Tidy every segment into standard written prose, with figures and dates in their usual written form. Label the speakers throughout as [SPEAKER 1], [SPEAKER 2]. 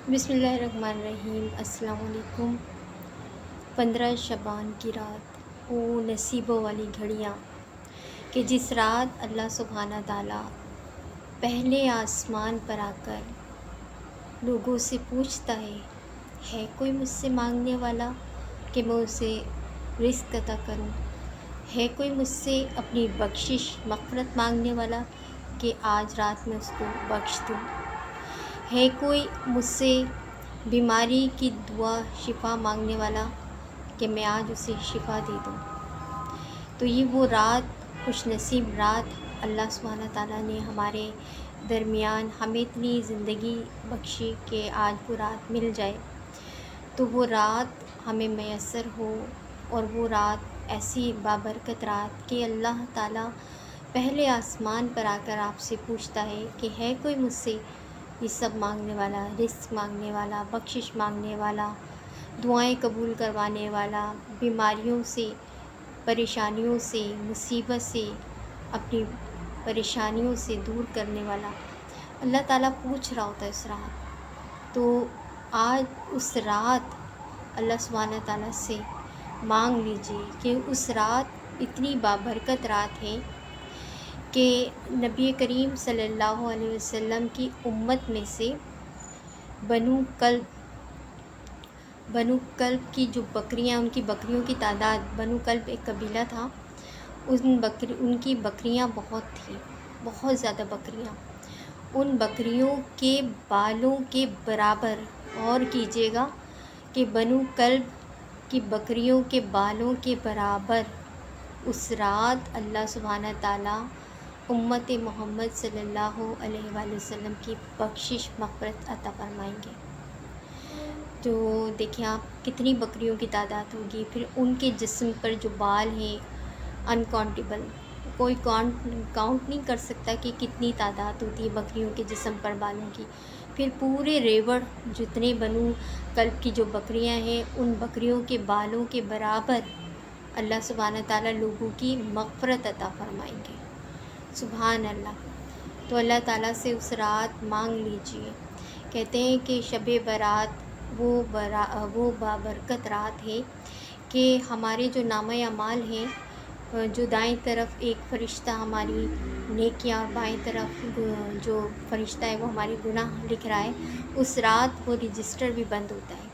[SPEAKER 1] बिस्मिल्लाहिर्रहमानिर्रहीम। अस्सलाम वालेकुम। 15 शबान की रात, वो नसीबों वाली घड़ियाँ कि जिस रात अल्लाह सुब्हाना ताला पहले आसमान पर आकर लोगों से पूछता है कोई मुझसे मांगने वाला कि मैं उसे रिस्क अता करूं? है कोई मुझसे अपनी बख्शिश मग़फ़िरत मांगने वाला कि आज रात में उसको बख्श दूं? है कोई मुझसे बीमारी की दुआ शिफ़ा मांगने वाला कि मैं आज उसे शिफ़ा दे दूं? तो ये वो रात, खुशनसीब रात अल्लाह सुब्हाना ताला ने हमारे दरमियान हमें इतनी ज़िंदगी बख्शी कि आज वो रात मिल जाए। तो वो रात हमें मैसर हो, और वो रात ऐसी बाबरकत रात कि अल्लाह ताला पहले आसमान पर आकर आपसे पूछता है कि है कोई मुझसे ये सब मांगने वाला, रिज़्क़ मांगने वाला, बख्शिश मांगने वाला, दुआएं कबूल करवाने वाला, बीमारियों से, परेशानियों से, मुसीबत से, अपनी परेशानियों से दूर करने वाला। अल्लाह ताला पूछ रहा होता है उस रात। तो आज उस रात अल्लाह सुब्हाना ताला से मांग लीजिए कि उस रात इतनी बाबरकत रात है कि नबी करीम सल्लल्लाहु अलैहि वसल्लम की उम्मत में से बनु कल्ब की जो बकरियां, उनकी बकरियों की तादाद, बनु कल्ब एक कबीला था, उनकी बकरियां बहुत थी, बहुत ज़्यादा बकरियां। उन बकरियों के बालों के बराबर, और कीजिएगा कि बनु कल्ब की बकरियों के बालों के बराबर उस रात अल्लाह सुब्हाना ताला उम्मत मोहम्मद सल्लल्लाहु अलैहि वसल्लम की बख्शिश मग़फ़िरत अता फरमाएंगे। तो देखिए आप कितनी बकरियों की तादाद होगी, फिर उनके जिस्म पर जो बाल हैं अनकाउंटेबल, कोई काउंट नहीं कर सकता कि कितनी तादाद होती है बकरियों के जिस्म पर बालों की। फिर पूरे रेवड़ जितने बनु कल्ब की जो बकरियां हैं, उन बकरियों के बालों के बराबर अल्लाह सुब्हाना ताला लोगों की मग़फ़िरत अता फरमाएंगे। सुभान अल्लाह। तो अल्लाह ताला से उस रात मांग लीजिए। कहते हैं कि शब बारात वो बाबरकत रात है कि हमारे जो नामा अमाल हैं, जो दाएं तरफ एक फ़रिश्ता हमारी नेकियां, बाएं तरफ जो फ़रिश्ता है वो हमारी गुनाह लिख रहा है, उस रात वो रजिस्टर भी बंद होता है।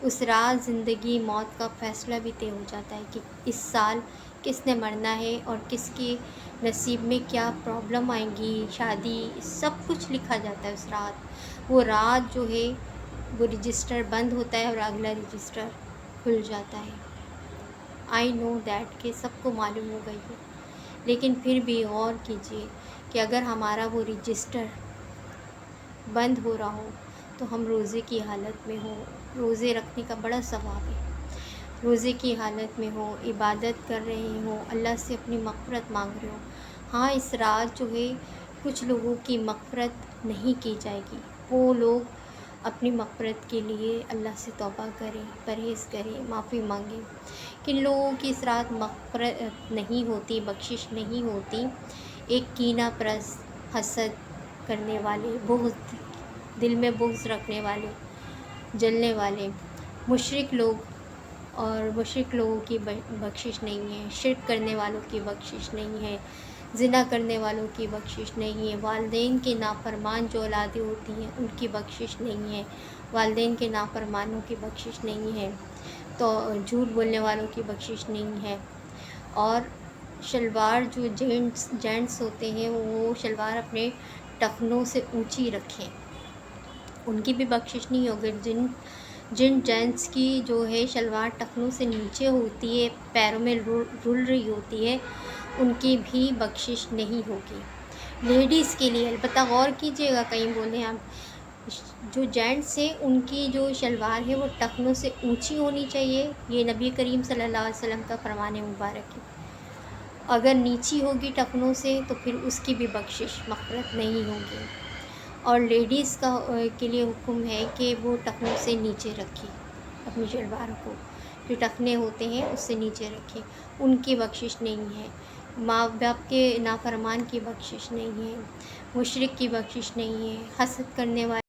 [SPEAKER 1] उस रात ज़िंदगी मौत का फ़ैसला भी तय हो जाता है कि इस साल किसने मरना है और किसके नसीब में क्या प्रॉब्लम आएंगी, शादी, सब कुछ लिखा जाता है उस रात। वो रात जो है वो रजिस्टर बंद होता है और अगला रजिस्टर खुल जाता है। आई नो दैट कि सबको मालूम हो गई है, लेकिन फिर भी गौर कीजिए कि अगर हमारा वो रजिस्टर बंद हो रहा हो तो हम रोज़े की हालत में हो, रोज़े रखने का बड़ा सवाब है, रोज़े की हालत में हो, इबादत कर रहे हो, अल्लाह से अपनी मग़फ़िरत मांग रहे हो। हाँ, इस रात जो है कुछ लोगों की मग़फ़िरत नहीं की जाएगी। वो लोग अपनी मग़फ़िरत के लिए अल्लाह से तौबा करें, परहेज़ करें, माफ़ी मांगें। किन लोगों की इस रात मग़फ़िरत नहीं होती, बख्शिश नहीं होती? एक कीना परस्त, हसद करने वाले, बुग़्ज़, दिल में बुग़्ज़ रखने वाले, जलने वाले मुशरिक लोग, और मुशरिक लोगों की बख्शिश नहीं है। शिर्क करने वालों की बख्शिश नहीं है, ज़िना करने वालों की बख्शिश नहीं है, वालिदैन के नाफरमान जो औलादें होती हैं उनकी बख्शिश नहीं है, वालिदैन के नाफरमानों की बख्शिश नहीं है, तो झूठ बोलने वालों की बख्शिश नहीं है। और शलवार जो जेंट्स होते हैं वो शलवार अपने टखनों से ऊंची रखें, उनकी भी बख्शिश नहीं होगी। जिन जेंट्स की जो है शलवार टखनों से नीचे होती है, पैरों में रुल रही होती है, उनकी भी बख्शिश नहीं होगी। लेडीज़ के लिए अलबत्ता गौर कीजिएगा, कहीं बोले आप, जो जेंट्स हैं उनकी जो शलवार है वो टखनों से ऊंची होनी चाहिए, ये नबी करीम सल्लल्लाहु अलैहि वसल्लम का फरमान मुबारक है। अगर नीची होगी टखनों से तो फिर उसकी भी बख्शिश मग़फ़िरत नहीं होगी। और लेडीज़ का के लिए हुक्म है कि वो टखनों से नीचे रखें अपनी शलवार को, जो टखने होते हैं उससे नीचे रखें, उनकी बख्शिश नहीं है। माँ बाप के नाफरमान की बख्शिश नहीं है, मुशरिक की बख्शिश नहीं है, हसद करने वाले